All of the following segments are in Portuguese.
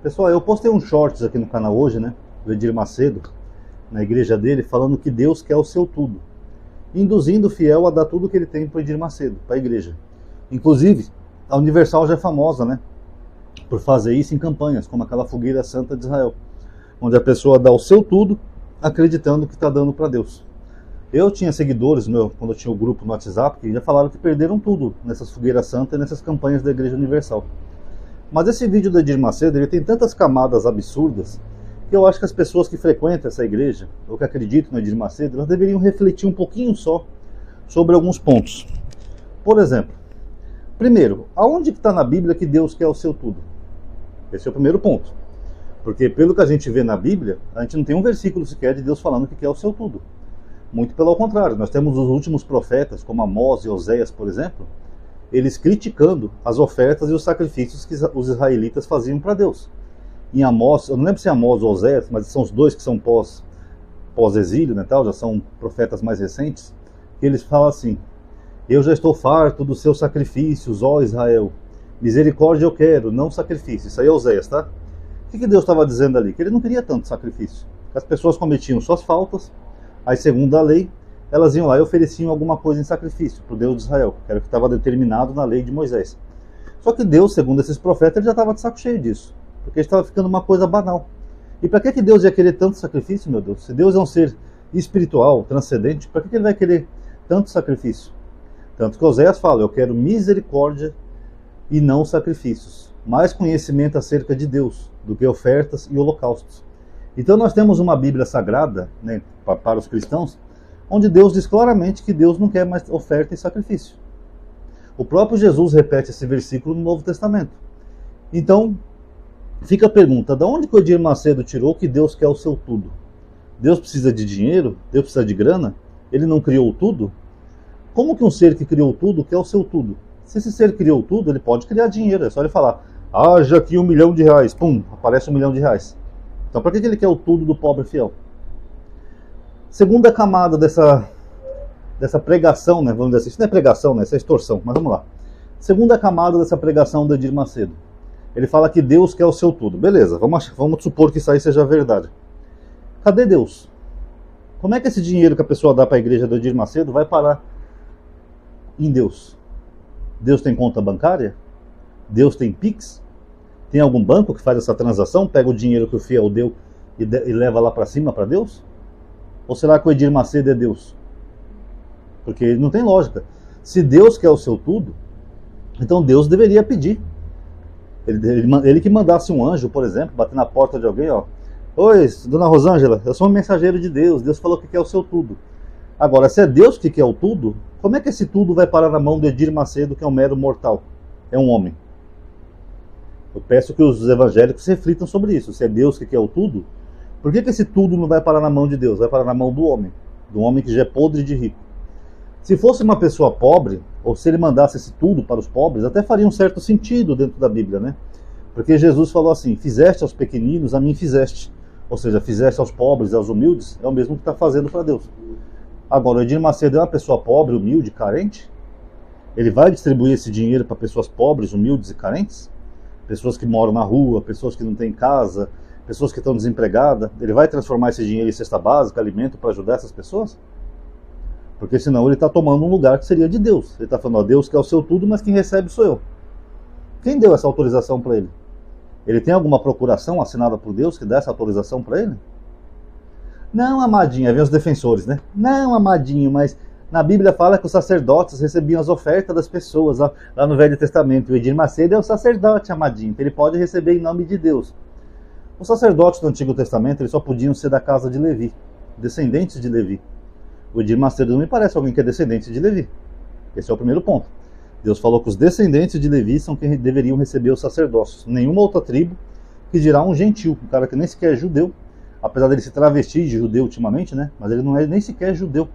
Pessoal, eu postei uns shorts aqui no canal hoje, né? Do Edir Macedo, na igreja dele, falando que Deus quer o seu tudo, induzindo o fiel a dar tudo que ele tem para o Edir Macedo, para a igreja. Inclusive, a Universal já é famosa, né? Por fazer isso em campanhas, como aquela Fogueira Santa de Israel, onde a pessoa dá o seu tudo, acreditando que está dando para Deus. Eu tinha seguidores, quando eu tinha o grupo no WhatsApp, que já falaram que perderam tudo nessas Fogueiras Santas e nessas campanhas da Igreja Universal. Mas esse vídeo do Edir Macedo, ele tem tantas camadas absurdas, que eu acho que as pessoas que frequentam essa igreja, ou que acreditam no Edir Macedo, elas deveriam refletir um pouquinho só sobre alguns pontos. Por exemplo, primeiro, aonde está na Bíblia que Deus quer o seu tudo? Esse é o primeiro ponto. Porque pelo que a gente vê na Bíblia, a gente não tem um versículo sequer de Deus falando que quer o seu tudo. Muito pelo contrário, nós temos os últimos profetas, como Amós e Oséias, por exemplo, eles criticando as ofertas e os sacrifícios que os israelitas faziam para Deus. Em Amós, eu não lembro se é Amós ou Oséias, mas são os dois que são pós-exílio, né, tal, já são profetas mais recentes, que eles falam assim: eu já estou farto dos seus sacrifícios, ó Israel, misericórdia eu quero, não sacrifício. Isso aí é Oséias, tá? O que Deus estava dizendo ali? Que ele não queria tanto sacrifício, que as pessoas cometiam suas faltas, aí segundo a lei, elas iam lá e ofereciam alguma coisa em sacrifício para o Deus de Israel, que era o que estava determinado na lei de Moisés. Só que Deus, segundo esses profetas, ele já estava de saco cheio disso, porque estava ficando uma coisa banal. E para que Deus ia querer tanto sacrifício, meu Deus? Se Deus é um ser espiritual, transcendente, para que ele vai querer tanto sacrifício? Tanto que Oséias fala: eu quero misericórdia e não sacrifícios, mais conhecimento acerca de Deus do que ofertas e holocaustos. Então nós temos uma Bíblia sagrada, né, para os cristãos, onde Deus diz claramente que Deus não quer mais oferta e sacrifício. O próprio Jesus repete esse versículo no Novo Testamento. Então, fica a pergunta: de onde que o Edir Macedo tirou que Deus quer o seu tudo? Deus precisa de dinheiro? Deus precisa de grana? Ele não criou tudo? Como que um ser que criou tudo quer o seu tudo? Se esse ser criou tudo, ele pode criar dinheiro. É só ele falar: haja aqui R$1 milhão. Pum, aparece R$1 milhão. Então para que ele quer o tudo do pobre fiel? Segunda camada dessa pregação, né, vamos dizer assim, isso não é pregação, né, isso é extorsão, mas vamos lá. Segunda camada dessa pregação do Edir Macedo. Ele fala que Deus quer o seu tudo. Beleza, vamos supor que isso aí seja verdade. Cadê Deus? Como é que esse dinheiro que a pessoa dá para a igreja do Edir Macedo vai parar em Deus? Deus tem conta bancária? Deus tem Pix? Tem algum banco que faz essa transação, pega o dinheiro que o fiel deu e leva lá para cima para Deus? Ou será que o Edir Macedo é Deus? Porque não tem lógica. Se Deus quer o seu tudo, então Deus deveria pedir. Ele que mandasse um anjo, por exemplo, bater na porta de alguém, ó: oi, dona Rosângela, eu sou um mensageiro de Deus, Deus falou que quer o seu tudo. Agora, se é Deus que quer o tudo, como é que esse tudo vai parar na mão do Edir Macedo, que é um mero mortal? É um homem. Eu peço que os evangélicos reflitam sobre isso. Se é Deus que quer o tudo, por que esse tudo não vai parar na mão de Deus? Vai parar na mão do homem que já é podre de rico. Se fosse uma pessoa pobre, ou se ele mandasse esse tudo para os pobres, até faria um certo sentido dentro da Bíblia, né? Porque Jesus falou assim: fizeste aos pequeninos, a mim fizeste. Ou seja, fizeste aos pobres, aos humildes, é o mesmo que está fazendo para Deus. Agora, o Edir Macedo é uma pessoa pobre, humilde, carente? Ele vai distribuir esse dinheiro para pessoas pobres, humildes e carentes? Pessoas que moram na rua, pessoas que não têm casa, pessoas que estão desempregadas? Ele vai transformar esse dinheiro em cesta básica, alimento, para ajudar essas pessoas? Porque senão ele está tomando um lugar que seria de Deus. Ele está falando: ó, Deus quer o seu tudo, mas quem recebe sou eu. Quem deu essa autorização para ele? Ele tem alguma procuração assinada por Deus que dá essa autorização para ele? Não, amadinho, aí vem os defensores, né? Não, amadinho, mas na Bíblia fala que os sacerdotes recebiam as ofertas das pessoas lá no Velho Testamento. O Edir Macedo é o sacerdote, amadinho, então ele pode receber em nome de Deus. Os sacerdotes do Antigo Testamento, eles só podiam ser da casa de Levi, descendentes de Levi. O Edir Macedo não me parece alguém que é descendente de Levi. Esse é o primeiro ponto. Deus falou que os descendentes de Levi são quem deveriam receber os sacerdócios. Nenhuma outra tribo, que dirá um gentil, um cara que nem sequer é judeu, apesar dele se travestir de judeu ultimamente, né? Mas ele não é nem sequer judeu.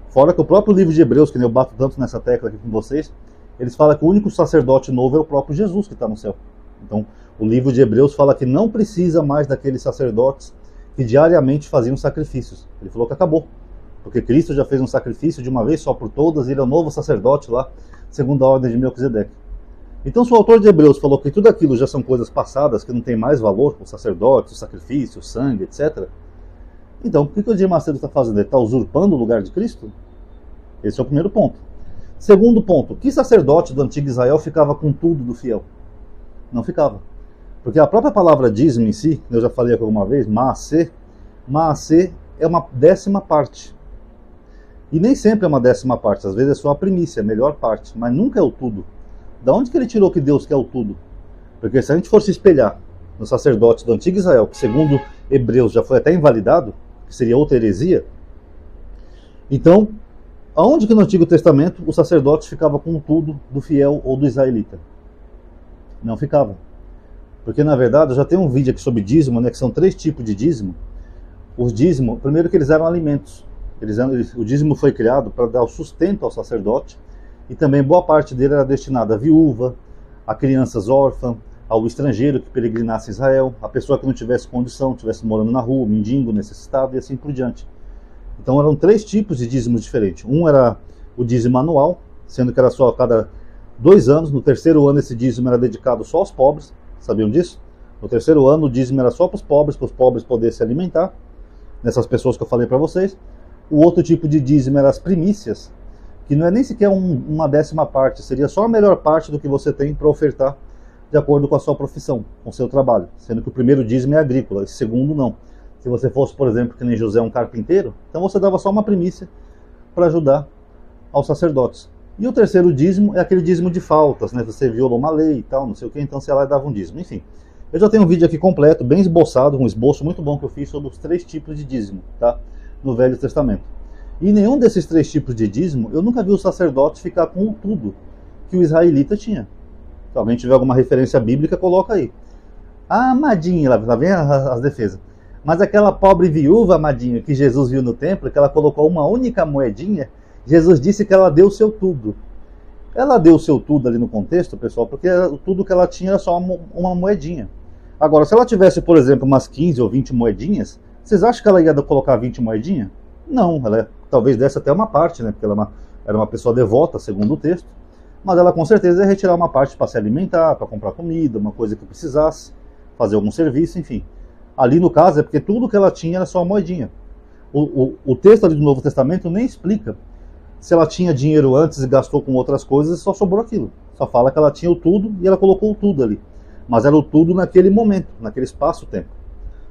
Fora que o próprio livro de Hebreus, que eu bato tanto nessa tecla aqui com vocês, eles falam que o único sacerdote novo é o próprio Jesus que está no céu. Então, o livro de Hebreus fala que não precisa mais daqueles sacerdotes que diariamente faziam sacrifícios. Ele falou que acabou. Porque Cristo já fez um sacrifício de uma vez só por todas, e ele é o novo sacerdote lá, segundo a ordem de Melquisedeque. Então, se o autor de Hebreus falou que tudo aquilo já são coisas passadas, que não tem mais valor, o sacerdote, o sacrifício, o sangue, etc., então, o que o Edir Macedo está fazendo? Ele está usurpando o lugar de Cristo? Esse é o primeiro ponto. Segundo ponto, que sacerdote do antigo Israel ficava com tudo do fiel? Não ficava. Porque a própria palavra dízimo em si, eu já falei aqui alguma vez, maasê é uma 10ª parte. E nem sempre é uma 10ª parte, às vezes é só a primícia, a melhor parte, mas nunca é o tudo. Da onde que ele tirou que Deus quer o tudo? Porque se a gente for se espelhar no sacerdote do antigo Israel, que segundo Hebreus já foi até invalidado, que seria outra heresia, então, aonde que no Antigo Testamento o sacerdote ficava com tudo do fiel ou do israelita? Não ficava. Porque na verdade, eu já tenho um vídeo aqui sobre dízimo, né, que são 3 tipos de dízimo. Os dízimos, primeiro que eles eram alimentos. O dízimo foi criado para dar o sustento ao sacerdote, e também boa parte dele era destinada à viúva, a crianças órfãs, ao estrangeiro que peregrinasse a Israel, a pessoa que não tivesse condição, estivesse morando na rua, mendigo, necessitado e assim por diante. Então eram 3 tipos de dízimos diferentes. Um era o dízimo anual, sendo que era só a cada 2 anos. No 3º ano esse dízimo era dedicado só aos pobres, sabiam disso? No 3º ano o dízimo era só para os pobres poderem se alimentar, nessas pessoas que eu falei para vocês. O outro tipo de dízimo era as primícias, que não é nem sequer uma 10ª parte, seria só a melhor parte do que você tem para ofertar de acordo com a sua profissão, com o seu trabalho, sendo que o primeiro dízimo é agrícola, o segundo não. Se você fosse, por exemplo, que nem José, um carpinteiro, então você dava só uma primícia para ajudar aos sacerdotes. E o 3º dízimo é aquele dízimo de faltas, né? Você violou uma lei e tal, não sei o que, então você ia lá e dava um dízimo. Enfim, eu já tenho um vídeo aqui completo, bem esboçado, um esboço muito bom que eu fiz sobre os 3 tipos de dízimo, tá? No Velho Testamento. E nenhum desses 3 tipos de dízimo, eu nunca vi o sacerdote ficar com tudo que o israelita tinha. Se alguém tiver alguma referência bíblica, coloca aí. Ah, Amadinho, lá vem as defesas. Mas aquela pobre viúva, Amadinho, que Jesus viu no templo, que ela colocou uma única moedinha, Jesus disse que ela deu o seu tudo. Ela deu o seu tudo ali no contexto, pessoal, porque tudo que ela tinha era só uma moedinha. Agora, se ela tivesse, por exemplo, umas 15 ou 20 moedinhas, vocês acham que ela ia colocar 20 moedinhas? Não, ela talvez desse até uma parte, né? Porque ela era uma pessoa devota, segundo o texto. Mas ela com certeza ia retirar uma parte para se alimentar, para comprar comida, uma coisa que precisasse, fazer algum serviço, enfim. Ali no caso é porque tudo que ela tinha era só uma moedinha. O texto ali do Novo Testamento nem explica se ela tinha dinheiro antes e gastou com outras coisas e só sobrou aquilo. Só fala que ela tinha o tudo e ela colocou o tudo ali. Mas era o tudo naquele momento, naquele espaço-tempo.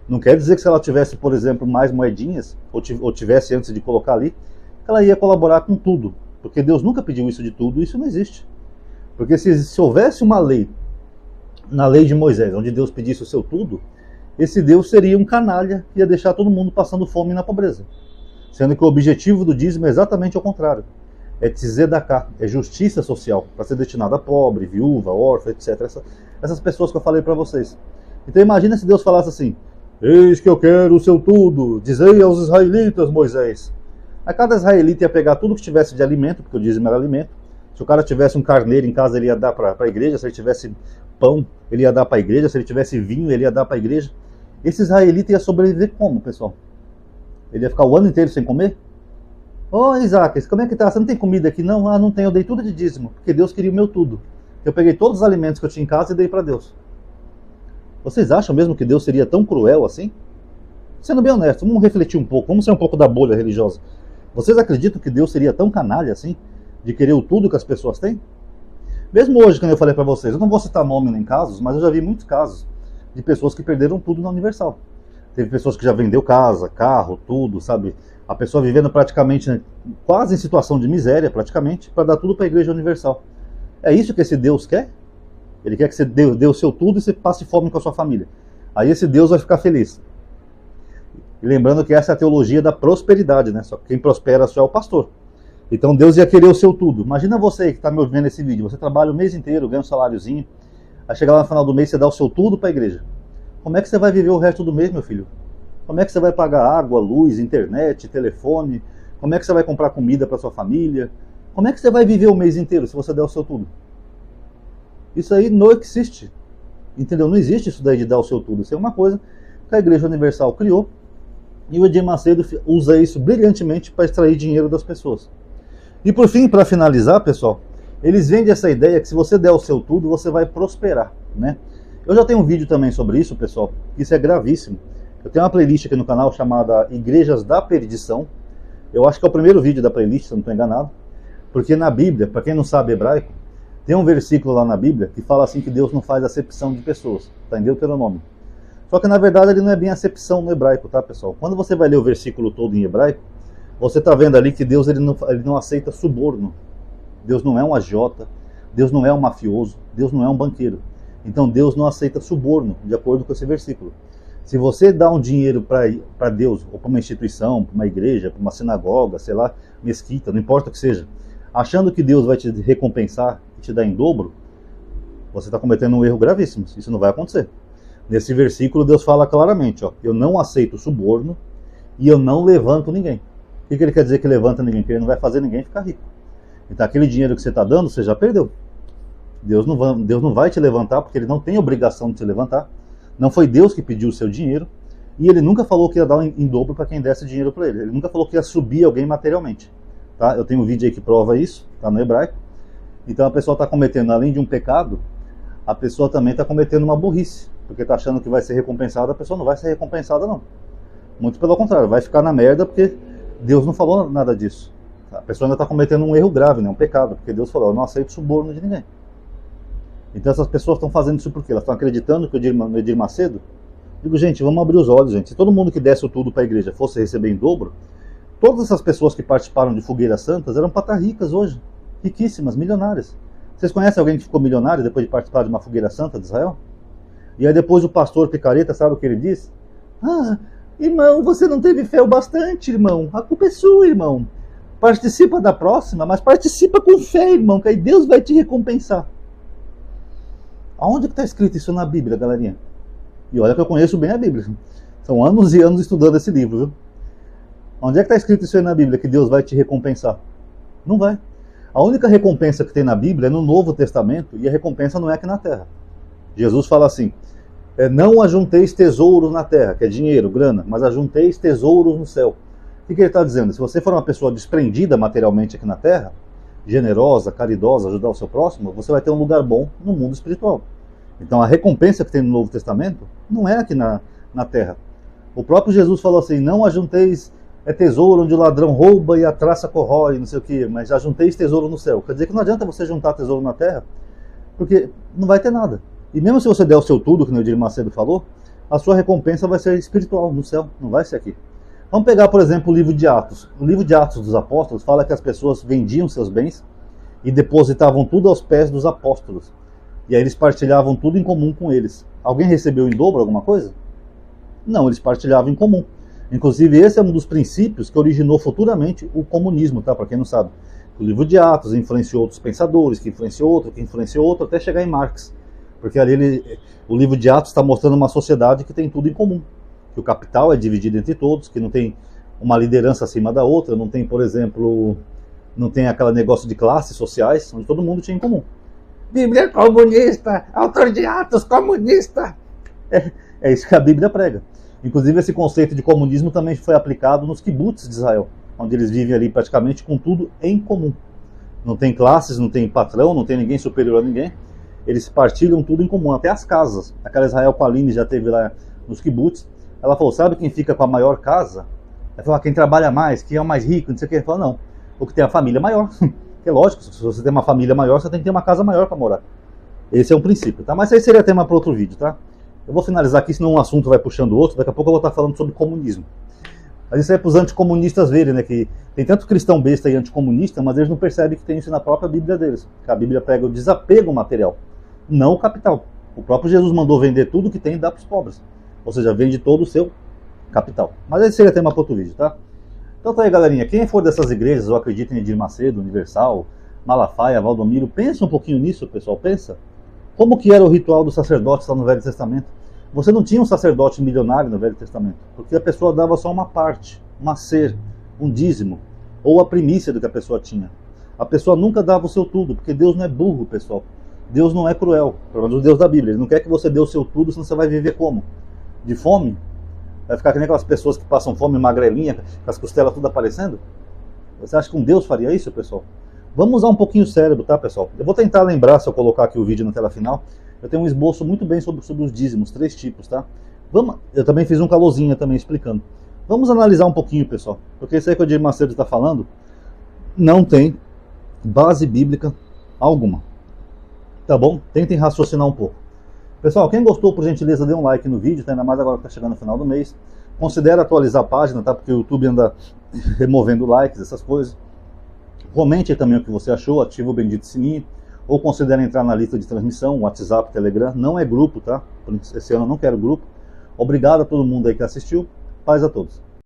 Não quer dizer que se ela tivesse, por exemplo, mais moedinhas, ou tivesse antes de colocar ali, que ela ia colaborar com tudo. Porque Deus nunca pediu isso de tudo, isso não existe. Porque se houvesse uma lei, na lei de Moisés, onde Deus pedisse o seu tudo, esse Deus seria um canalha que ia deixar todo mundo passando fome na pobreza. Sendo que o objetivo do dízimo é exatamente o contrário. É tzedakah, é justiça social, para ser destinada a pobre, viúva, órfã, etc. Essas pessoas que eu falei para vocês. Então imagina se Deus falasse assim: eis que eu quero o seu tudo, dizei aos israelitas, Moisés. A cada israelita ia pegar tudo que tivesse de alimento, porque o dízimo era alimento. Se o cara tivesse um carneiro em casa, ele ia dar para a igreja. Se ele tivesse pão, ele ia dar para a igreja. Se ele tivesse vinho, ele ia dar para a igreja. Esse israelita ia sobreviver como, pessoal? Ele ia ficar o ano inteiro sem comer? Ô Isaac, como é que tá? Você não tem comida aqui? Não, não tem, eu dei tudo de dízimo, porque Deus queria o meu tudo. Eu peguei todos os alimentos que eu tinha em casa e dei para Deus. Vocês acham mesmo que Deus seria tão cruel assim? Sendo bem honesto, vamos refletir um pouco, vamos ser um pouco da bolha religiosa. Vocês acreditam que Deus seria tão canalha assim, de querer o tudo que as pessoas têm? Mesmo hoje, quando eu falei para vocês, eu não vou citar nome nem casos, mas eu já vi muitos casos de pessoas que perderam tudo na Universal. Teve pessoas que já vendeu casa, carro, tudo, sabe? A pessoa vivendo praticamente, né, quase em situação de miséria, praticamente, para dar tudo para a Igreja Universal. É isso que esse Deus quer? Ele quer que você dê o seu tudo e você passe fome com a sua família. Aí esse Deus vai ficar feliz. E lembrando que essa é a teologia da prosperidade, né? Só que quem prospera só é o pastor. Então Deus ia querer o seu tudo. Imagina você que está me ouvindo nesse vídeo. Você trabalha o mês inteiro, ganha um saláriozinho. Aí chegar lá no final do mês, você dá o seu tudo para a igreja. Como é que você vai viver o resto do mês, meu filho? Como é que você vai pagar água, luz, internet, telefone? Como é que você vai comprar comida para sua família? Como é que você vai viver o mês inteiro se você der o seu tudo? Isso aí não existe. Entendeu? Não existe isso daí de dar o seu tudo. Isso é uma coisa que a Igreja Universal criou. E o Edir Macedo usa isso brilhantemente para extrair dinheiro das pessoas. E por fim, para finalizar, pessoal, Eles vendem essa ideia que se você der o seu tudo, você vai prosperar, né? Eu já tenho um vídeo também sobre isso, pessoal. Isso é gravíssimo. Eu tenho uma playlist aqui no canal chamada Igrejas da Perdição. Eu acho que é o primeiro vídeo da playlist, se eu não estou enganado. Porque na Bíblia, para quem não sabe hebraico, tem um versículo lá na Bíblia que fala assim que Deus não faz acepção de pessoas. Está em Deuteronômio. Só que na verdade ele não é bem acepção no hebraico, tá, pessoal? Quando você vai ler o versículo todo em hebraico, você está vendo ali que Deus ele não aceita suborno. Deus não é um agiota, Deus não é um mafioso, Deus não é um banqueiro. Então Deus não aceita suborno, de acordo com esse versículo. Se você dá um dinheiro para Deus, ou para uma instituição, para uma igreja, para uma sinagoga, sei lá, mesquita, não importa o que seja, achando que Deus vai te recompensar e te dar em dobro, você está cometendo um erro gravíssimo. Isso não vai acontecer. Nesse versículo Deus fala claramente, ó, eu não aceito suborno e eu não levanto ninguém. O que ele quer dizer que levanta ninguém? Que ele não vai fazer ninguém ficar rico. Então aquele dinheiro que você está dando, você já perdeu. Deus não vai te levantar porque ele não tem obrigação de te levantar. Não foi Deus que pediu o seu dinheiro. E ele nunca falou que ia dar em dobro para quem desse dinheiro para ele. Ele nunca falou que ia subir alguém materialmente. Tá? Eu tenho um vídeo aí que prova isso, está no hebraico. Então a pessoa está cometendo, além de um pecado, a pessoa também está cometendo uma burrice. Porque está achando que vai ser recompensada, a pessoa não vai ser recompensada não. Muito pelo contrário, vai ficar na merda porque Deus não falou nada disso. A pessoa ainda está cometendo um erro grave, né? Um pecado, porque Deus falou, eu não aceito suborno de ninguém. Então essas pessoas estão fazendo isso por quê? Elas estão acreditando que o Edir Macedo... Digo, gente, vamos abrir os olhos, gente. Se todo mundo que desse o tudo para a igreja fosse receber em dobro, todas essas pessoas que participaram de fogueiras santas eram para estar ricas hoje. Riquíssimas, milionárias. Vocês conhecem alguém que ficou milionário depois de participar de uma fogueira santa de Israel? E aí depois o pastor picareta, sabe o que ele diz? Ah, irmão, você não teve fé o bastante, irmão. A culpa é sua, irmão. Participa da próxima, mas participa com fé, irmão, que aí Deus vai te recompensar. Aonde que está escrito isso na Bíblia, galerinha? E olha que eu conheço bem a Bíblia. São anos e anos estudando esse livro, viu? Onde é que está escrito isso aí na Bíblia, que Deus vai te recompensar? Não vai. A única recompensa que tem na Bíblia é no Novo Testamento, e a recompensa não é aqui na Terra. Jesus fala assim, não ajunteis tesouros na terra, que é dinheiro, grana, mas ajunteis tesouros no céu. O que ele está dizendo? Se você for uma pessoa desprendida materialmente aqui na terra, generosa, caridosa, ajudar o seu próximo, você vai ter um lugar bom no mundo espiritual. Então a recompensa que tem no Novo Testamento não é aqui na terra. O próprio Jesus falou assim, não ajunteis tesouro onde o ladrão rouba e a traça corrói, não sei o que, mas ajunteis tesouro no céu. Quer dizer que não adianta você juntar tesouro na terra, porque não vai ter nada. E mesmo se você der o seu tudo, que o Edir Macedo falou, a sua recompensa vai ser espiritual, no céu, não vai ser aqui. Vamos pegar, por exemplo, o livro de Atos. O livro de Atos dos Apóstolos fala que as pessoas vendiam seus bens e depositavam tudo aos pés dos apóstolos. E aí eles partilhavam tudo em comum com eles. Alguém recebeu em dobro alguma coisa? Não, eles partilhavam em comum. Inclusive, esse é um dos princípios que originou futuramente o comunismo, tá? Para quem não sabe. O livro de Atos influenciou outros pensadores, que influenciou outro, até chegar em Marx. Porque ali o livro de Atos está mostrando uma sociedade que tem tudo em comum. Que o capital é dividido entre todos, que não tem uma liderança acima da outra, não tem, por exemplo, não tem aquele negócio de classes sociais, onde todo mundo tinha em comum. Bíblia comunista, autor de Atos comunista. É isso que a Bíblia prega. Inclusive esse conceito de comunismo também foi aplicado nos kibbutz de Israel, onde eles vivem ali praticamente com tudo em comum. Não tem classes, não tem patrão, não tem ninguém superior a ninguém. Eles partilham tudo em comum, até as casas. Aquela Israel Paline já teve lá nos kibbutz. Ela falou, sabe quem fica com a maior casa? Ela falou, quem trabalha mais, quem é o mais rico, não sei o que. Ela falou, não, o que tem a família maior. É lógico, se você tem uma família maior, você tem que ter uma casa maior para morar. Esse é um princípio, tá? Mas isso aí seria tema para outro vídeo, tá? Eu vou finalizar aqui, senão um assunto vai puxando o outro. Daqui a pouco eu vou estar falando sobre comunismo. Mas isso é para os anticomunistas verem, né? Que tem tanto cristão besta e anticomunista, mas eles não percebem que tem isso na própria Bíblia deles. Que a Bíblia pega o desapego material, não o capital. O próprio Jesus mandou vender tudo que tem e dar para os pobres. Ou seja, vende todo o seu capital. Mas esse seria tema para outro vídeo, tá? Então tá aí, galerinha. Quem for dessas igrejas ou acredita em Edir Macedo, Universal, Malafaia, Valdomiro, pensa um pouquinho nisso, pessoal. Pensa. Como que era o ritual dos sacerdotes lá no Velho Testamento? Você não tinha um sacerdote milionário no Velho Testamento, porque a pessoa dava só uma parte, um acer, um dízimo, ou a primícia do que a pessoa tinha. A pessoa nunca dava o seu tudo, porque Deus não é burro, pessoal. Deus não é cruel, pelo menos o Deus da Bíblia. Ele não quer que você dê o seu tudo, senão você vai viver como? De fome? Vai ficar que nem aquelas pessoas que passam fome magrelinha, com as costelas tudo aparecendo? Você acha que um Deus faria isso, pessoal? Vamos usar um pouquinho o cérebro, tá, pessoal? Eu vou tentar lembrar, se eu colocar aqui o vídeo na tela final, eu tenho um esboço muito bem sobre os dízimos, 3 tipos, tá? Eu também fiz um calorzinho também explicando. Vamos analisar um pouquinho, pessoal, porque isso aí que o Edir Macedo está falando não tem base bíblica alguma, tá bom? Tentem raciocinar um pouco. Pessoal, quem gostou, por gentileza, dê um like no vídeo, tá? Ainda mais agora que está chegando no final do mês. Considere atualizar a página, tá? Porque o YouTube anda removendo likes, essas coisas. Comente também o que você achou, ativa o bendito sininho, ou considere entrar na lista de transmissão, WhatsApp, Telegram. Não é grupo, tá? Esse ano eu não quero grupo. Obrigado a todo mundo aí que assistiu. Paz a todos.